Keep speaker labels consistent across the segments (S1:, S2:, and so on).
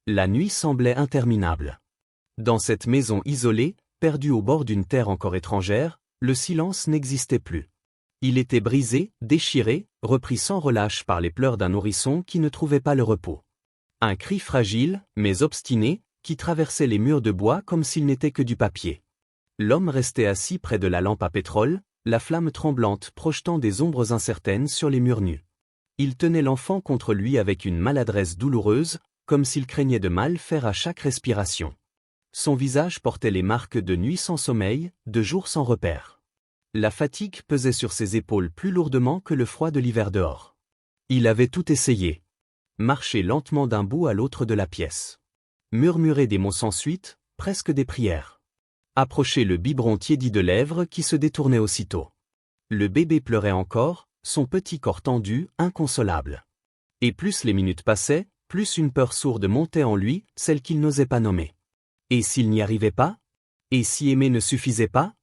S1: La nuit semblait interminable. Dans cette maison isolée, perdue au bord d'une terre encore étrangère, le silence n'existait plus. Il était brisé, déchiré, repris sans relâche par les pleurs d'un nourrisson qui ne trouvait pas le repos. Un cri fragile, mais obstiné, qui traversait les murs de bois comme s'il n'était que du papier. L'homme restait assis près de la lampe à pétrole, la flamme tremblante projetant des ombres incertaines sur les murs nus. Il tenait l'enfant contre lui avec une maladresse douloureuse, comme s'il craignait de mal faire à chaque respiration. Son visage portait les marques de nuit sans sommeil, de jour sans repère. La fatigue pesait sur ses épaules plus lourdement que le froid de l'hiver dehors. Il avait tout essayé. Marcher lentement d'un bout à l'autre de la pièce. Murmurer des mots sans suite, presque des prières. Approcher le biberon tiédi de lèvres qui se détournait aussitôt. Le bébé pleurait encore, son petit corps tendu, inconsolable. Et plus les minutes passaient, plus une peur sourde montait en lui, celle qu'il n'osait pas nommer. Et s'il n'y arrivait pas? Et si aimer ne suffisait pas?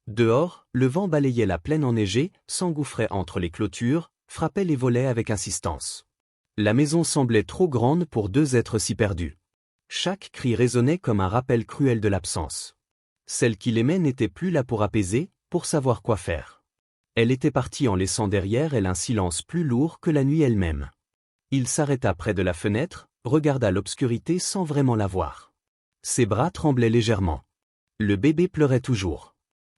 S1: Dehors, le vent balayait la plaine enneigée, s'engouffrait entre les clôtures, frappait les volets avec insistance. La maison semblait trop grande pour deux êtres si perdus. Chaque cri résonnait comme un rappel cruel de l'absence. Celle qu'il aimait n'était plus là pour apaiser, pour savoir quoi faire. Elle était partie en laissant derrière elle un silence plus lourd que la nuit elle-même. Il s'arrêta près de la fenêtre, regarda l'obscurité sans vraiment la voir. Ses bras tremblaient légèrement. Le bébé pleurait toujours.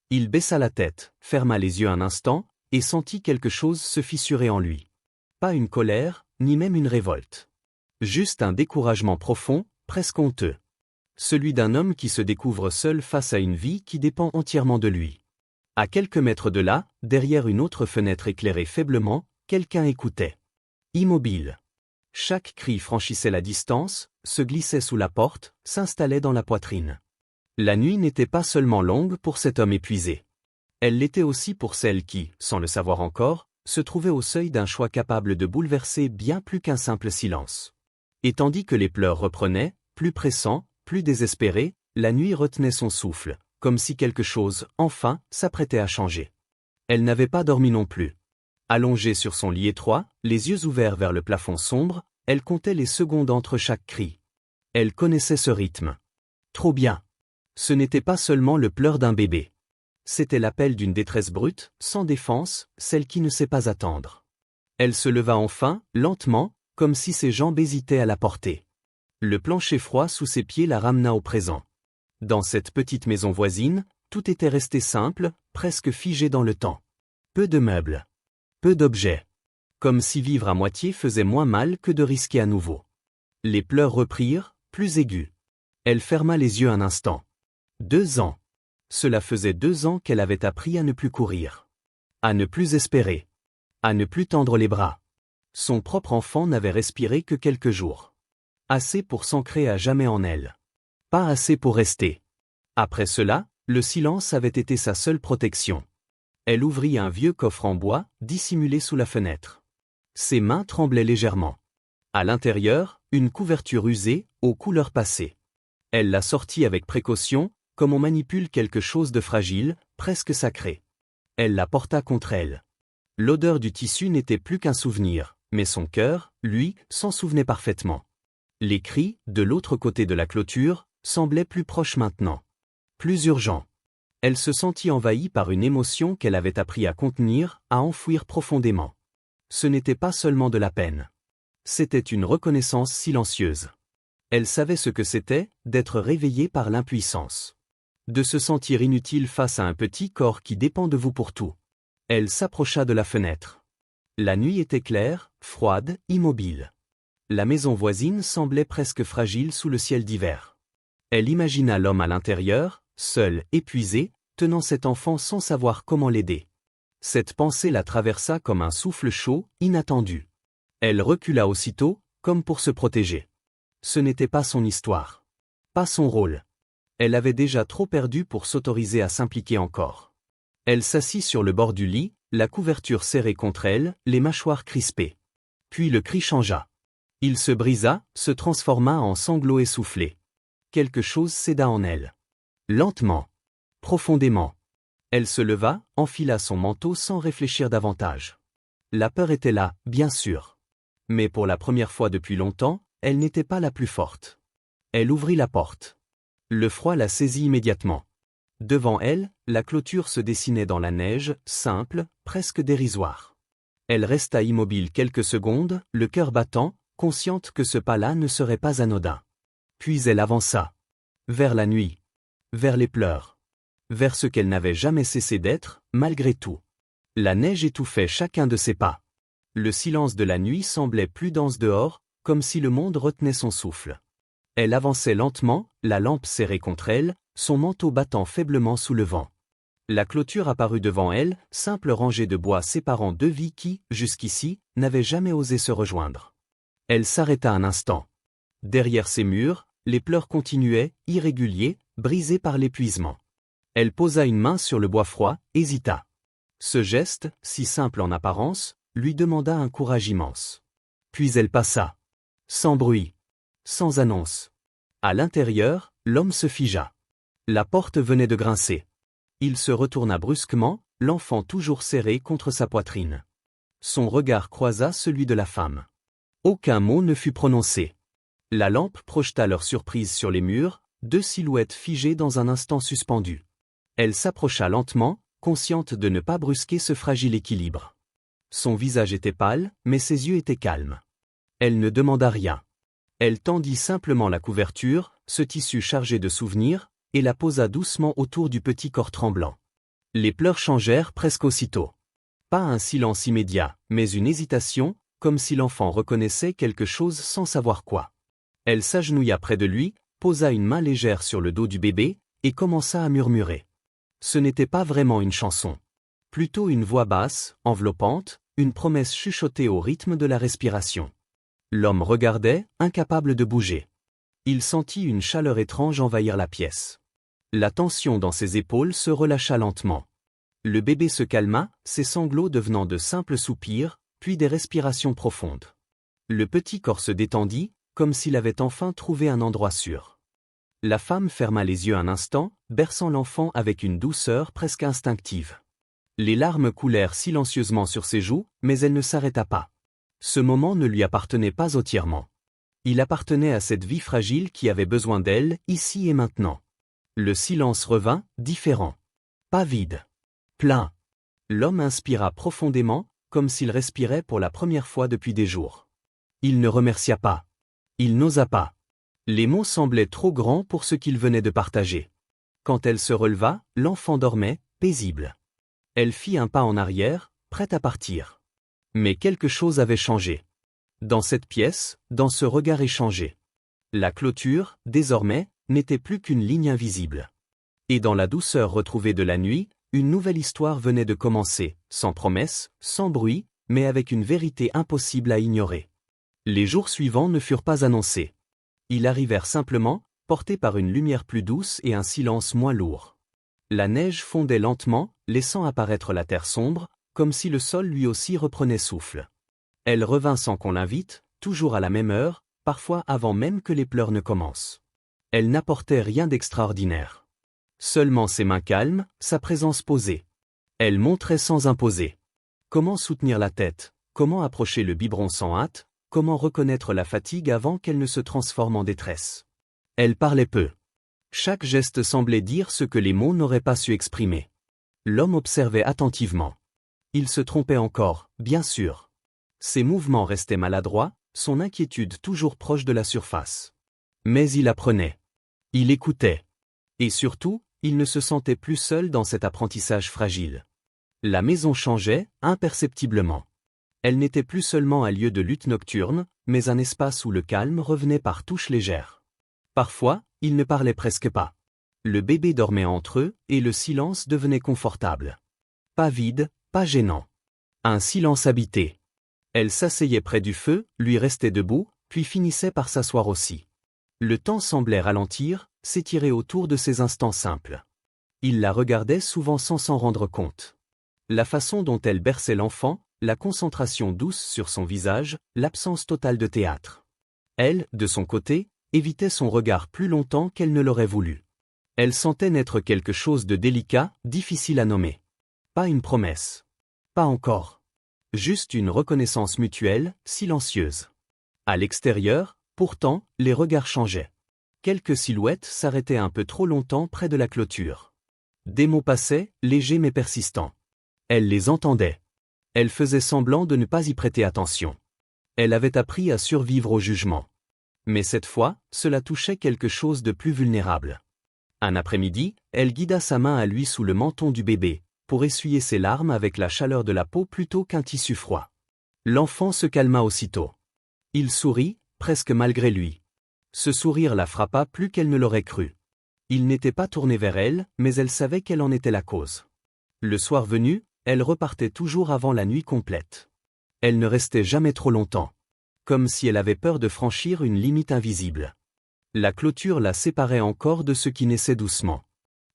S1: Il baissa la tête, ferma les yeux un instant, et sentit quelque chose se fissurer en lui. Pas une colère, ni même une révolte. Juste un découragement profond, presque honteux. Celui d'un homme qui se découvre seul face à une vie qui dépend entièrement de lui. À quelques mètres de là, derrière une autre fenêtre éclairée faiblement, quelqu'un écoutait. Immobile. Chaque cri franchissait la distance, se glissait sous la porte, s'installait dans la poitrine. La nuit n'était pas seulement longue pour cet homme épuisé. Elle l'était aussi pour celle qui, sans le savoir encore, se trouvait au seuil d'un choix capable de bouleverser bien plus qu'un simple silence. Et tandis que les pleurs reprenaient, plus pressants, plus désespérés, la nuit retenait son souffle, comme si quelque chose, enfin, s'apprêtait à changer. Elle n'avait pas dormi non plus. Allongée sur son lit étroit, les yeux ouverts vers le plafond sombre, elle comptait les secondes entre chaque cri. Elle connaissait ce rythme. Trop bien. Ce n'était pas seulement le pleur d'un bébé. C'était l'appel d'une détresse brute, sans défense, celle qui ne sait pas attendre. Elle se leva enfin, lentement, comme si ses jambes hésitaient à la porter. Le plancher froid sous ses pieds la ramena au présent. Dans cette petite maison voisine, tout était resté simple, presque figé dans le temps. Peu de meubles. Peu d'objets. Comme si vivre à moitié faisait moins mal que de risquer à nouveau. Les pleurs reprirent, plus aigus. Elle ferma les yeux un instant. 2 ans. Cela faisait 2 ans qu'elle avait appris à ne plus courir. À ne plus espérer. À ne plus tendre les bras. Son propre enfant n'avait respiré que quelques jours. Assez pour s'ancrer à jamais en elle. Pas assez pour rester. Après cela, le silence avait été sa seule protection. Elle ouvrit un vieux coffre en bois, dissimulé sous la fenêtre. Ses mains tremblaient légèrement. À l'intérieur, une couverture usée, aux couleurs passées. Elle la sortit avec précaution, comme on manipule quelque chose de fragile, presque sacré. Elle la porta contre elle. L'odeur du tissu n'était plus qu'un souvenir, mais son cœur, lui, s'en souvenait parfaitement. Les cris, de l'autre côté de la clôture, semblaient plus proches maintenant. Plus urgents. Elle se sentit envahie par une émotion qu'elle avait appris à contenir, à enfouir profondément. Ce n'était pas seulement de la peine. C'était une reconnaissance silencieuse. Elle savait ce que c'était, d'être réveillée par l'impuissance. De se sentir inutile face à un petit corps qui dépend de vous pour tout. Elle s'approcha de la fenêtre. La nuit était claire, froide, immobile. La maison voisine semblait presque fragile sous le ciel d'hiver. Elle imagina l'homme à l'intérieur, seul, épuisé, tenant cet enfant sans savoir comment l'aider. Cette pensée la traversa comme un souffle chaud, inattendu. Elle recula aussitôt, comme pour se protéger. Ce n'était pas son histoire. Pas son rôle. Elle avait déjà trop perdu pour s'autoriser à s'impliquer encore. Elle s'assit sur le bord du lit, la couverture serrée contre elle, les mâchoires crispées. Puis le cri changea. Il se brisa, se transforma en sanglots essoufflés. Quelque chose céda en elle. Lentement. Profondément. Elle se leva, enfila son manteau sans réfléchir davantage. La peur était là, bien sûr. Mais pour la première fois depuis longtemps, elle n'était pas la plus forte. Elle ouvrit la porte. Le froid la saisit immédiatement. Devant elle, la clôture se dessinait dans la neige, simple, presque dérisoire. Elle resta immobile quelques secondes, le cœur battant, consciente que ce pas-là ne serait pas anodin. Puis elle avança. Vers la nuit. Vers les pleurs. Vers ce qu'elle n'avait jamais cessé d'être, malgré tout. La neige étouffait chacun de ses pas. Le silence de la nuit semblait plus dense dehors, comme si le monde retenait son souffle. Elle avançait lentement, la lampe serrée contre elle, son manteau battant faiblement sous le vent. La clôture apparut devant elle, simple rangée de bois séparant deux vies qui, jusqu'ici, n'avaient jamais osé se rejoindre. Elle s'arrêta un instant. Derrière ces murs, les pleurs continuaient, irréguliers, brisés par l'épuisement. Elle posa une main sur le bois froid, hésita. Ce geste, si simple en apparence, lui demanda un courage immense. Puis elle passa. Sans bruit. Sans annonce. À l'intérieur, l'homme se figea. La porte venait de grincer. Il se retourna brusquement, l'enfant toujours serré contre sa poitrine. Son regard croisa celui de la femme. Aucun mot ne fut prononcé. La lampe projeta leur surprise sur les murs, deux silhouettes figées dans un instant suspendues. Elle s'approcha lentement, consciente de ne pas brusquer ce fragile équilibre. Son visage était pâle, mais ses yeux étaient calmes. Elle ne demanda rien. Elle tendit simplement la couverture, ce tissu chargé de souvenirs, et la posa doucement autour du petit corps tremblant. Les pleurs changèrent presque aussitôt. Pas un silence immédiat, mais une hésitation, comme si l'enfant reconnaissait quelque chose sans savoir quoi. Elle s'agenouilla près de lui, posa une main légère sur le dos du bébé, et commença à murmurer. Ce n'était pas vraiment une chanson. Plutôt une voix basse, enveloppante, une promesse chuchotée au rythme de la respiration. L'homme regardait, incapable de bouger. Il sentit une chaleur étrange envahir la pièce. La tension dans ses épaules se relâcha lentement. Le bébé se calma, ses sanglots devenant de simples soupirs, puis des respirations profondes. Le petit corps se détendit, comme s'il avait enfin trouvé un endroit sûr. La femme ferma les yeux un instant, berçant l'enfant avec une douceur presque instinctive. Les larmes coulèrent silencieusement sur ses joues, mais elle ne s'arrêta pas. Ce moment ne lui appartenait pas entièrement. Il appartenait à cette vie fragile qui avait besoin d'elle, ici et maintenant. Le silence revint, différent. Pas vide. Plein. L'homme inspira profondément, comme s'il respirait pour la première fois depuis des jours. Il ne remercia pas. Il n'osa pas. Les mots semblaient trop grands pour ce qu'il venait de partager. Quand elle se releva, l'enfant dormait, paisible. Elle fit un pas en arrière, prête à partir. Mais quelque chose avait changé. Dans cette pièce, dans ce regard échangé. La clôture, désormais, n'était plus qu'une ligne invisible. Et dans la douceur retrouvée de la nuit, une nouvelle histoire venait de commencer, sans promesse, sans bruit, mais avec une vérité impossible à ignorer. Les jours suivants ne furent pas annoncés. Ils arrivèrent simplement, portés par une lumière plus douce et un silence moins lourd. La neige fondait lentement, laissant apparaître la terre sombre, comme si le sol lui aussi reprenait souffle. Elle revint sans qu'on l'invite, toujours à la même heure, parfois avant même que les pleurs ne commencent. Elle n'apportait rien d'extraordinaire. Seulement ses mains calmes, sa présence posée. Elle montrait sans imposer. Comment soutenir la tête, comment approcher le biberon sans hâte, comment reconnaître la fatigue avant qu'elle ne se transforme en détresse. Elle parlait peu. Chaque geste semblait dire ce que les mots n'auraient pas su exprimer. L'homme observait attentivement. Il se trompait encore, bien sûr. Ses mouvements restaient maladroits, son inquiétude toujours proche de la surface. Mais il apprenait. Il écoutait. Et surtout, il ne se sentait plus seul dans cet apprentissage fragile. La maison changeait, imperceptiblement. Elle n'était plus seulement un lieu de lutte nocturne, mais un espace où le calme revenait par touches légères. Parfois, ils ne parlaient presque pas. Le bébé dormait entre eux, et le silence devenait confortable. Pas vide, pas gênant. Un silence habité. Elle s'asseyait près du feu, lui restait debout, puis finissait par s'asseoir aussi. Le temps semblait ralentir, s'étirer autour de ces instants simples. Il la regardait souvent sans s'en rendre compte. La façon dont elle berçait l'enfant, la concentration douce sur son visage, l'absence totale de théâtre. Elle, de son côté, évitait son regard plus longtemps qu'elle ne l'aurait voulu. Elle sentait naître quelque chose de délicat, difficile à nommer. Pas une promesse. Pas encore. Juste une reconnaissance mutuelle, silencieuse. À l'extérieur, pourtant, les regards changeaient. Quelques silhouettes s'arrêtaient un peu trop longtemps près de la clôture. Des mots passaient, légers mais persistants. Elle les entendait. Elle faisait semblant de ne pas y prêter attention. Elle avait appris à survivre au jugement. Mais cette fois, cela touchait quelque chose de plus vulnérable. Un après-midi, elle guida sa main à lui sous le menton du bébé, pour essuyer ses larmes avec la chaleur de la peau plutôt qu'un tissu froid. L'enfant se calma aussitôt. Il sourit, presque malgré lui. Ce sourire la frappa plus qu'elle ne l'aurait cru. Il n'était pas tourné vers elle, mais elle savait quelle en était la cause. Le soir venu, elle repartait toujours avant la nuit complète. Elle ne restait jamais trop longtemps. Comme si elle avait peur de franchir une limite invisible. La clôture la séparait encore de ce qui naissait doucement.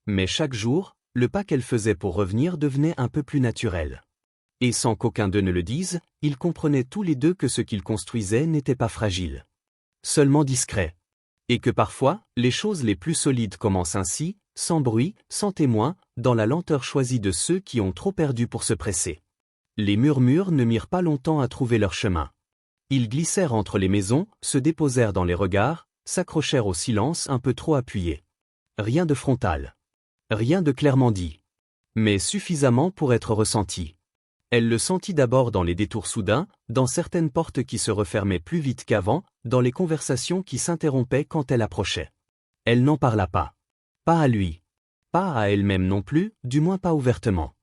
S1: Mais chaque jour, le pas qu'elle faisait pour revenir devenait un peu plus naturel. Et sans qu'aucun d'eux ne le dise, ils comprenaient tous les deux que ce qu'ils construisaient n'était pas fragile. Seulement discret. Et que parfois, les choses les plus solides commencent ainsi, sans bruit, sans témoin, dans la lenteur choisie de ceux qui ont trop perdu pour se presser. Les murmures ne mirent pas longtemps à trouver leur chemin. Ils glissèrent entre les maisons, se déposèrent dans les regards, s'accrochèrent au silence un peu trop appuyé. Rien de frontal. Rien de clairement dit. Mais suffisamment pour être ressenti. Elle le sentit d'abord dans les détours soudains, dans certaines portes qui se refermaient plus vite qu'avant, dans les conversations qui s'interrompaient quand elle approchait. Elle n'en parla pas. Pas à lui. Pas à elle-même non plus, du moins pas ouvertement.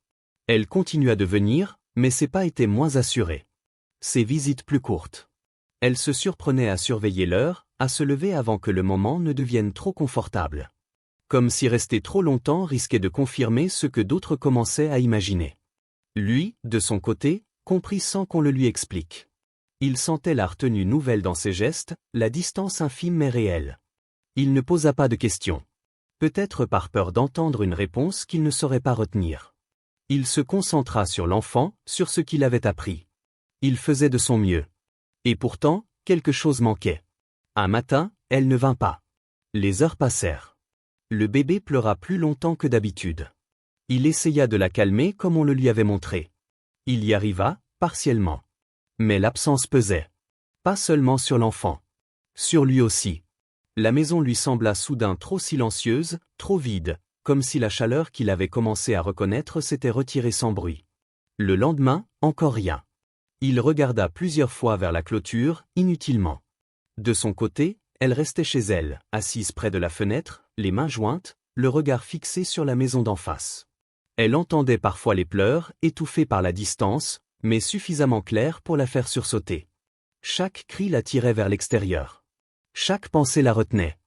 S1: Elle continua de venir, mais ses pas étaient moins assurés. Ses visites plus courtes. Elle se surprenait à surveiller l'heure, à se lever avant que le moment ne devienne trop confortable. Comme si rester trop longtemps risquait de confirmer ce que d'autres commençaient à imaginer. Lui, de son côté, comprit sans qu'on le lui explique. Il sentait la retenue nouvelle dans ses gestes, la distance infime mais réelle. Il ne posa pas de questions. Peut-être par peur d'entendre une réponse qu'il ne saurait pas retenir. Il se concentra sur l'enfant, sur ce qu'il avait appris. Il faisait de son mieux. Et pourtant, quelque chose manquait. Un matin, elle ne vint pas. Les heures passèrent. Le bébé pleura plus longtemps que d'habitude. Il essaya de la calmer comme on le lui avait montré. Il y arriva, partiellement. Mais l'absence pesait. Pas seulement sur l'enfant. Sur lui aussi. La maison lui sembla soudain trop silencieuse, trop vide, comme si la chaleur qu'il avait commencé à reconnaître s'était retirée sans bruit. Le lendemain, encore rien. Il regarda plusieurs fois vers la clôture, inutilement. De son côté, elle restait chez elle, assise près de la fenêtre, les mains jointes, le regard fixé sur la maison d'en face. Elle entendait parfois les pleurs, étouffés par la distance, mais suffisamment clairs pour la faire sursauter. Chaque cri la tirait vers l'extérieur. Chaque pensée la retenait.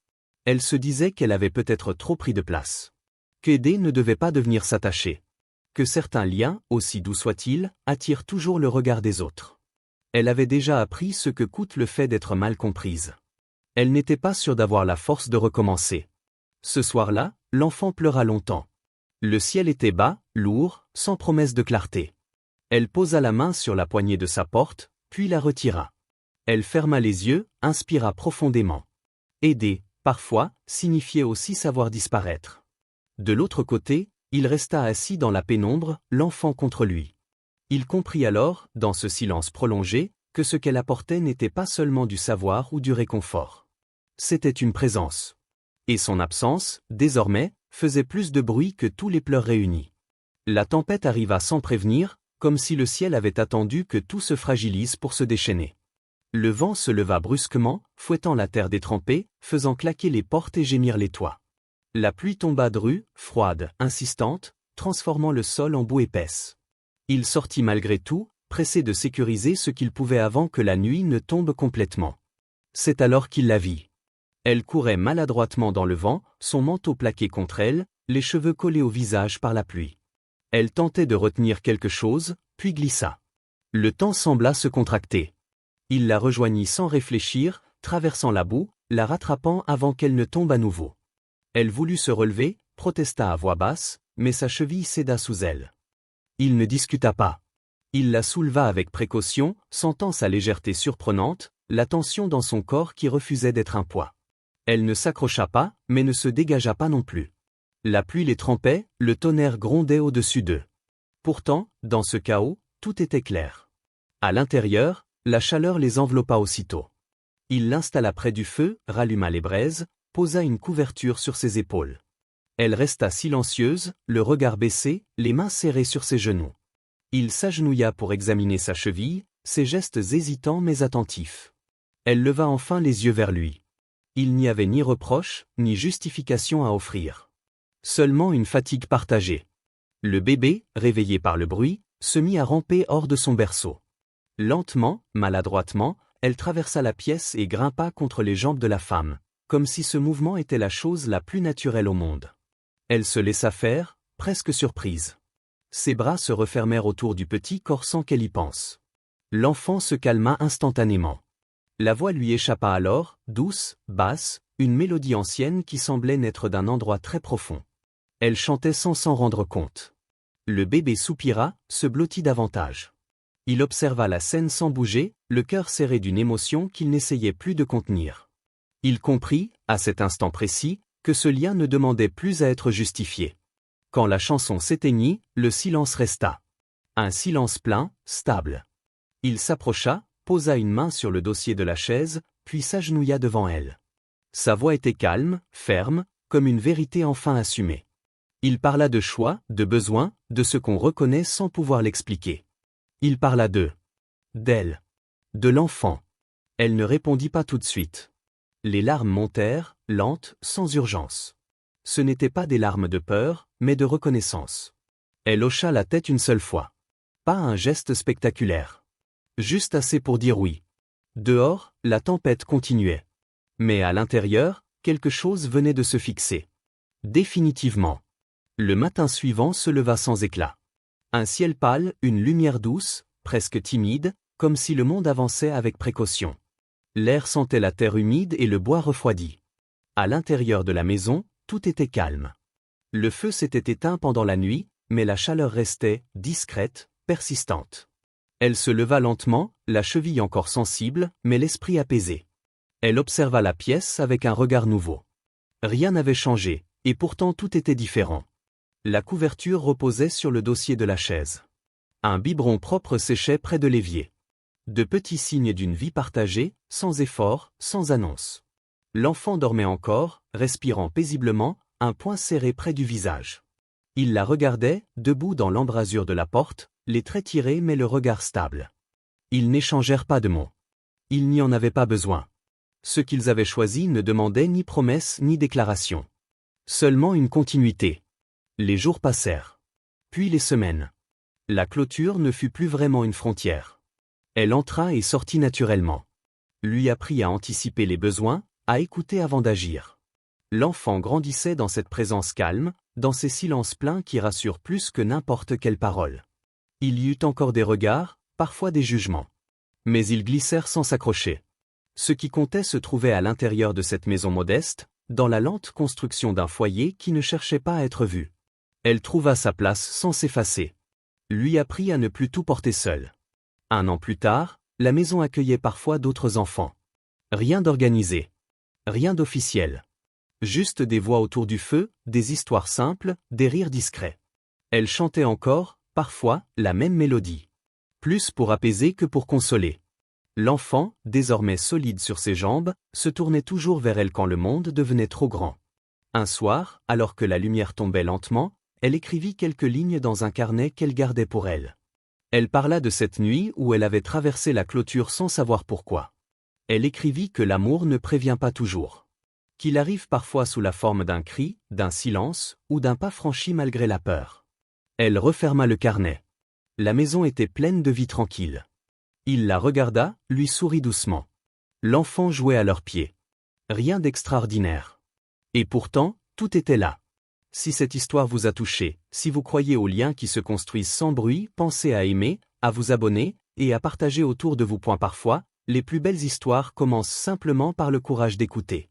S1: Elle se disait qu'elle avait peut-être trop pris de place. Qu'aider ne devait pas devenir s'attacher. Que certains liens, aussi doux soient-ils, attirent toujours le regard des autres. Elle avait déjà appris ce que coûte le fait d'être mal comprise. Elle n'était pas sûre d'avoir la force de recommencer. Ce soir-là, l'enfant pleura longtemps. Le ciel était bas, lourd, sans promesse de clarté. Elle posa la main sur la poignée de sa porte, puis la retira. Elle ferma les yeux, inspira profondément. Aider, parfois, signifiait aussi savoir disparaître. De l'autre côté, il resta assis dans la pénombre, l'enfant contre lui. Il comprit alors, dans ce silence prolongé, que ce qu'elle apportait n'était pas seulement du savoir ou du réconfort. C'était une présence. Et son absence, désormais, faisait plus de bruit que tous les pleurs réunis. La tempête arriva sans prévenir, comme si le ciel avait attendu que tout se fragilise pour se déchaîner. Le vent se leva brusquement, fouettant la terre détrempée, faisant claquer les portes et gémir les toits. La pluie tomba drue, froide, insistante, transformant le sol en boue épaisse. Il sortit malgré tout, pressé de sécuriser ce qu'il pouvait avant que la nuit ne tombe complètement. C'est alors qu'il la vit. Elle courait maladroitement dans le vent, son manteau plaqué contre elle, les cheveux collés au visage par la pluie. Elle tentait de retenir quelque chose, puis glissa. Le temps sembla se contracter. Il la rejoignit sans réfléchir, traversant la boue, la rattrapant avant qu'elle ne tombe à nouveau. Elle voulut se relever, protesta à voix basse, mais sa cheville céda sous elle. Il ne discuta pas. Il la souleva avec précaution, sentant sa légèreté surprenante, la tension dans son corps qui refusait d'être un poids. Elle ne s'accrocha pas, mais ne se dégagea pas non plus. La pluie les trempait, le tonnerre grondait au-dessus d'eux. Pourtant, dans ce chaos, tout était clair. À l'intérieur, la chaleur les enveloppa aussitôt. Il l'installa près du feu, ralluma les braises, posa une couverture sur ses épaules. Elle resta silencieuse, le regard baissé, les mains serrées sur ses genoux. Il s'agenouilla pour examiner sa cheville, ses gestes hésitants mais attentifs. Elle leva enfin les yeux vers lui. Il n'y avait ni reproche, ni justification à offrir. Seulement une fatigue partagée. Le bébé, réveillé par le bruit, se mit à ramper hors de son berceau. Lentement, maladroitement, elle traversa la pièce et grimpa contre les jambes de la femme, comme si ce mouvement était la chose la plus naturelle au monde. Elle se laissa faire, presque surprise. Ses bras se refermèrent autour du petit corps sans qu'elle y pense. L'enfant se calma instantanément. La voix lui échappa alors, douce, basse, une mélodie ancienne qui semblait naître d'un endroit très profond. Elle chantait sans s'en rendre compte. Le bébé soupira, se blottit davantage. Il observa la scène sans bouger, le cœur serré d'une émotion qu'il n'essayait plus de contenir. Il comprit, à cet instant précis, que ce lien ne demandait plus à être justifié. Quand la chanson s'éteignit, le silence resta. Un silence plein, stable. Il s'approcha, posa une main sur le dossier de la chaise, puis s'agenouilla devant elle. Sa voix était calme, ferme, comme une vérité enfin assumée. Il parla de choix, de besoin, de ce qu'on reconnaît sans pouvoir l'expliquer. Il parla d'elle, de l'enfant. Elle ne répondit pas tout de suite. Les larmes montèrent, lentes, sans urgence. Ce n'étaient pas des larmes de peur, mais de reconnaissance. Elle hocha la tête une seule fois. Pas un geste spectaculaire. Juste assez pour dire oui. Dehors, la tempête continuait. Mais à l'intérieur, quelque chose venait de se fixer. Définitivement. Le matin suivant se leva sans éclat. Un ciel pâle, une lumière douce, presque timide, comme si le monde avançait avec précaution. L'air sentait la terre humide et le bois refroidi. À l'intérieur de la maison, tout était calme. Le feu s'était éteint pendant la nuit, mais la chaleur restait, discrète, persistante. Elle se leva lentement, la cheville encore sensible, mais l'esprit apaisé. Elle observa la pièce avec un regard nouveau. Rien n'avait changé, et pourtant tout était différent. La couverture reposait sur le dossier de la chaise. Un biberon propre séchait près de l'évier. De petits signes d'une vie partagée, sans effort, sans annonce. L'enfant dormait encore, respirant paisiblement, un poing serré près du visage. Il la regardait, debout dans l'embrasure de la porte, les traits tirés mais le regard stable. Ils n'échangèrent pas de mots. Il n'y en avait pas besoin. Ce qu'ils avaient choisi ne demandait ni promesse ni déclaration. Seulement une continuité. Les jours passèrent. Puis les semaines. La clôture ne fut plus vraiment une frontière. Elle entra et sortit naturellement. Lui apprit à anticiper les besoins, à écouter avant d'agir. L'enfant grandissait dans cette présence calme, dans ces silences pleins qui rassurent plus que n'importe quelle parole. Il y eut encore des regards, parfois des jugements. Mais ils glissèrent sans s'accrocher. Ce qui comptait se trouvait à l'intérieur de cette maison modeste, dans la lente construction d'un foyer qui ne cherchait pas à être vu. Elle trouva sa place sans s'effacer. Lui apprit à ne plus tout porter seul. 1 an plus tard, la maison accueillait parfois d'autres enfants. Rien d'organisé. Rien d'officiel. Juste des voix autour du feu, des histoires simples, des rires discrets. Elle chantait encore, parfois, la même mélodie. Plus pour apaiser que pour consoler. L'enfant, désormais solide sur ses jambes, se tournait toujours vers elle quand le monde devenait trop grand. Un soir, alors que la lumière tombait lentement, elle écrivit quelques lignes dans un carnet qu'elle gardait pour elle. Elle parla de cette nuit où elle avait traversé la clôture sans savoir pourquoi. Elle écrivit que l'amour ne prévient pas toujours. Qu'il arrive parfois sous la forme d'un cri, d'un silence, ou d'un pas franchi malgré la peur. Elle referma le carnet. La maison était pleine de vie tranquille. Il la regarda, lui sourit doucement. L'enfant jouait à leurs pieds. Rien d'extraordinaire. Et pourtant, tout était là. Si cette histoire vous a touché, si vous croyez aux liens qui se construisent sans bruit, pensez à aimer, à vous abonner, et à partager autour de vous. Parfois, les plus belles histoires commencent simplement par le courage d'écouter.